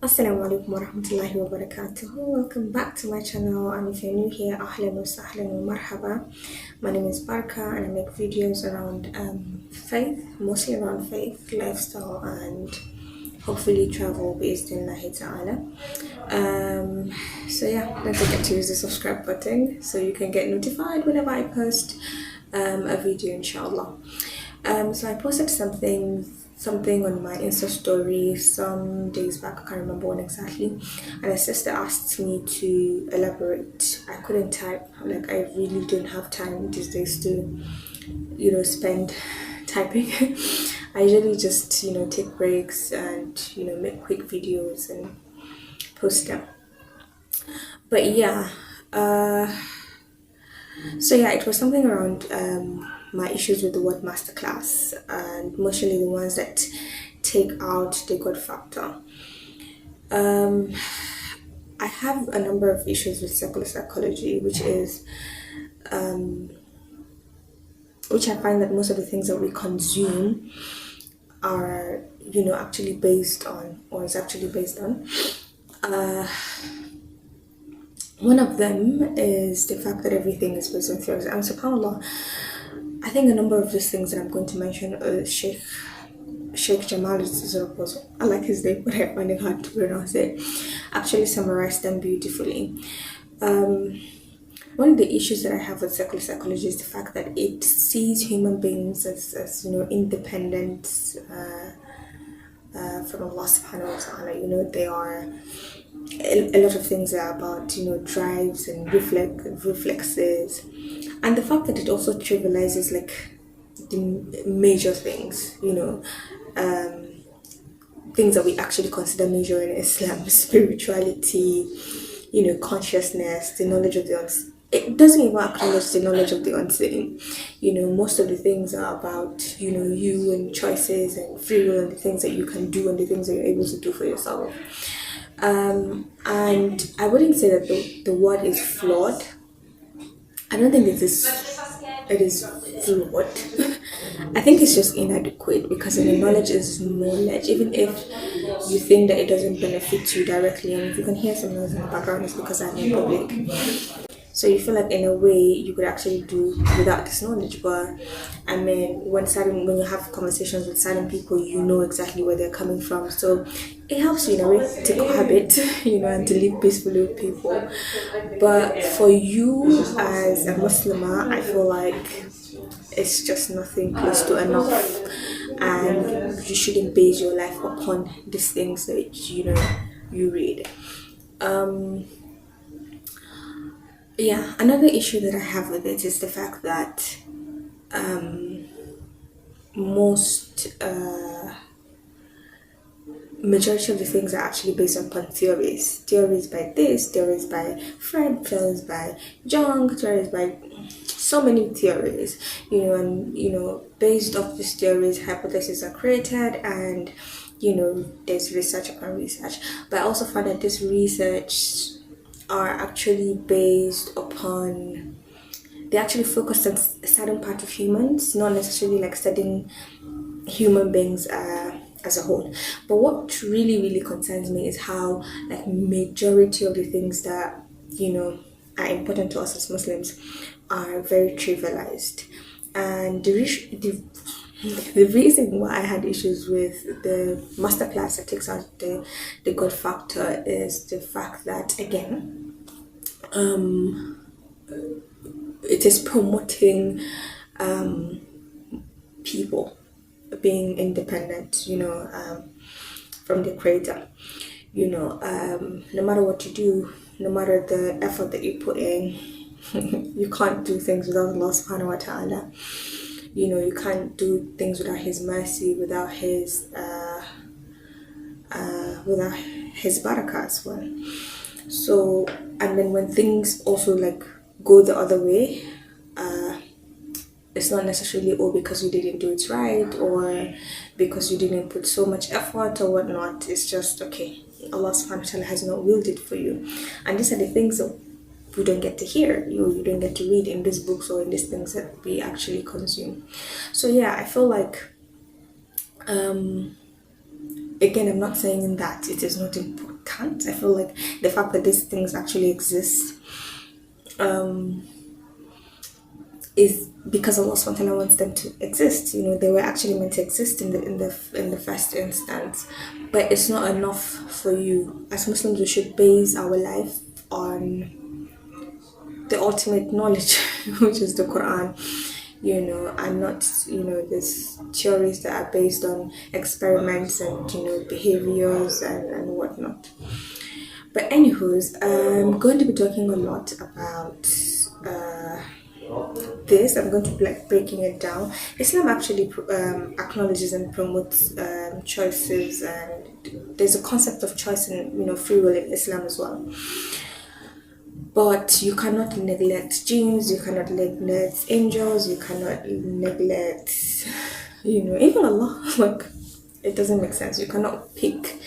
Assalamu alaikum warahmatullahi wabarakatuh. Welcome back to my channel, and if you're new here, ahlan wa sahlan wa marhaba. My name is Barka and I make videos around faith, mostly around faith, lifestyle, and hopefully travel based in Allah Ta'ala. So yeah, don't forget to use the subscribe button so you can get notified whenever I post a video, inshallah. So I posted something on my Insta story some days back. I can't remember when exactly, and a sister asked me to elaborate. I couldn't type, like I really don't have time these days to spend typing. I usually just take breaks and make quick videos and post them. But yeah, so yeah, it was something around my issues with the word masterclass, and mostly the ones that take out the God factor. I have a number of issues with secular psychology, which I find that most of the things that we consume are actually based on, or is actually based on. One of them is the fact that everything is based on theories. And subhanAllah, I think a number of these things that I'm going to mention, Sheikh Jamal Zoropozo, I like his name, but I find it hard to pronounce it, actually summarized them beautifully. One of the issues that I have with secular psychology is the fact that it sees human beings as independent from Allah subhanahu wa ta'ala. They are a lot of things are about drives and reflexes, and the fact that it also trivializes like the major things, things that we actually consider major in Islam: spirituality, consciousness, the knowledge of the unseen. It doesn't even acknowledge the knowledge of the unseen. Most of the things are about you and choices and free will and the things that you can do and the things that you're able to do for yourself. And I wouldn't say that the word is flawed. I don't think it is flawed. I think it's just inadequate, because knowledge is knowledge. Even if you think that it doesn't benefit you directly, and if you can hear some noise in the background, it's because I'm in public. So you feel like in a way you could actually do without this knowledge. But I mean, when you have conversations with certain people, you know exactly where they're coming from. So it helps you in a way to cohabit, and to live peacefully with people. But for you as a Muslimah, I feel like it's just nothing close to enough, and you shouldn't base your life upon these things that you read. Yeah, another issue that I have with it is the fact that majority of the things are actually based upon theories by this, theories by Fred, theories by Jung, theories by so many theories, and based off these theories, hypotheses are created, and there's research upon research. But I also find that this research are actually based upon, they actually focus on a certain part of humans, not necessarily like studying human beings as a whole. But what really concerns me is how like majority of the things that are important to us as Muslims are very trivialized. And the reason why I had issues with the masterclass that takes out the God factor is the fact that, again, it is promoting people being independent, from the creator. No matter what you do, no matter the effort that you put in, you can't do things without Allah subhanahu wa ta'ala. You can't do things without his mercy, without his barakah as well. So, and then when things also like go the other way, it's not necessarily because you didn't do it right, or because you didn't put so much effort or whatnot. It's just, okay, Allah subhanahu wa ta'ala has not willed it for you. And these are the things that we don't get to hear, you don't get to read in these books or in these things that we actually consume. So yeah, I feel like again, I'm not saying that it is not important. I feel like the fact that these things actually exist is because Allah subhanahu wa ta'ala wants them to exist. You know, they were actually meant to exist in the first instance. But it's not enough for you. As Muslims, we should base our life on the ultimate knowledge, which is the Quran, you know, and not, you know, these theories that are based on experiments and, you know, behaviors and whatnot. But anywho's, I'm going to be talking a lot about this. I'm going to be like breaking it down. Islam actually acknowledges and promotes choices, and there's a concept of choice and, you know, free will in Islam as well. But you cannot neglect genes, you cannot neglect angels, you cannot neglect, you know, even Allah. Like, it doesn't make sense. You cannot pick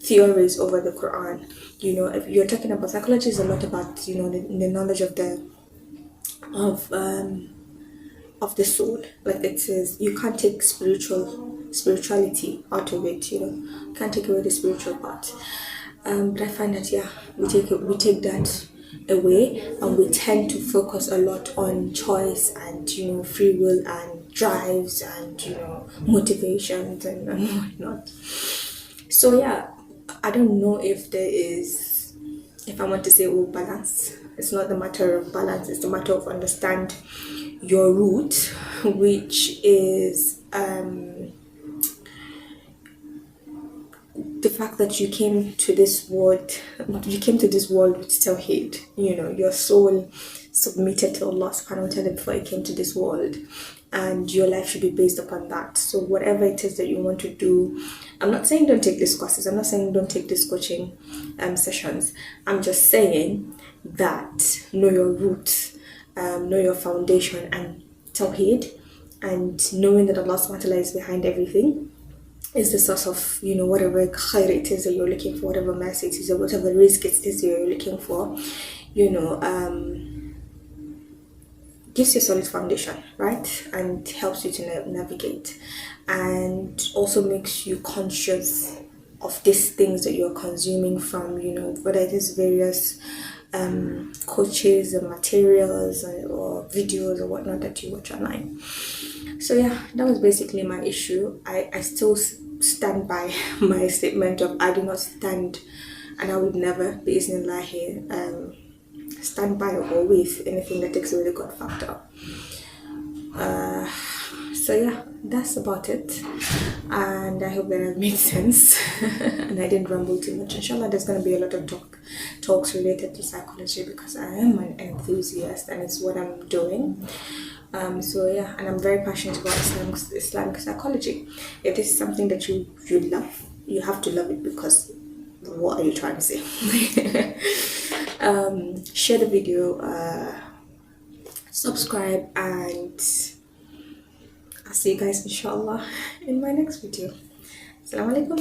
theories over the Quran. You know, if you're talking about psychology, is a lot about, you know, the knowledge of the soul. Like it says, you can't take spirituality out of it. You know, you can't take away the spiritual part. But I find that we take that away, and we tend to focus a lot on choice and, you know, free will and drives and, you know, motivations and whatnot. So I don't know if there is, if I want to say, balance. It's not the matter of balance, it's the matter of understand your root, which is the fact that you came to this world with tawheed. You know, your soul submitted to Allah subhanahu wa ta'ala before you came to this world, and your life should be based upon that. So whatever it is that you want to do, I'm not saying don't take these courses, I'm not saying don't take these coaching sessions. I'm just saying that know your roots, know your foundation and tawheed, and knowing that Allah subhanahu wa ta'ala is behind everything, is the source of, you know, whatever khair it is that you're looking for, whatever mercy it is, or whatever risk it is that you're looking for, you know, gives you a solid foundation, right? And helps you to navigate, and also makes you conscious of these things that you're consuming from, you know, whether it is various coaches and materials or videos or whatnot that you watch online. So that was basically my issue. I still stand by my statement of I do not stand, and I would never, bi-iznillahi, stand by or with anything that takes away the God factor. So that's about it, and I hope that I've made sense and I didn't ramble too much. Inshallah, there's going to be a lot of talks related to psychology, because I am an enthusiast and it's what I'm doing. And I'm very passionate about Islamic psychology. If this is something that you love, you have to love it, because what are you trying to say? Share the video, subscribe, and I'll see you guys inshallah in my next video. Assalamu alaikum.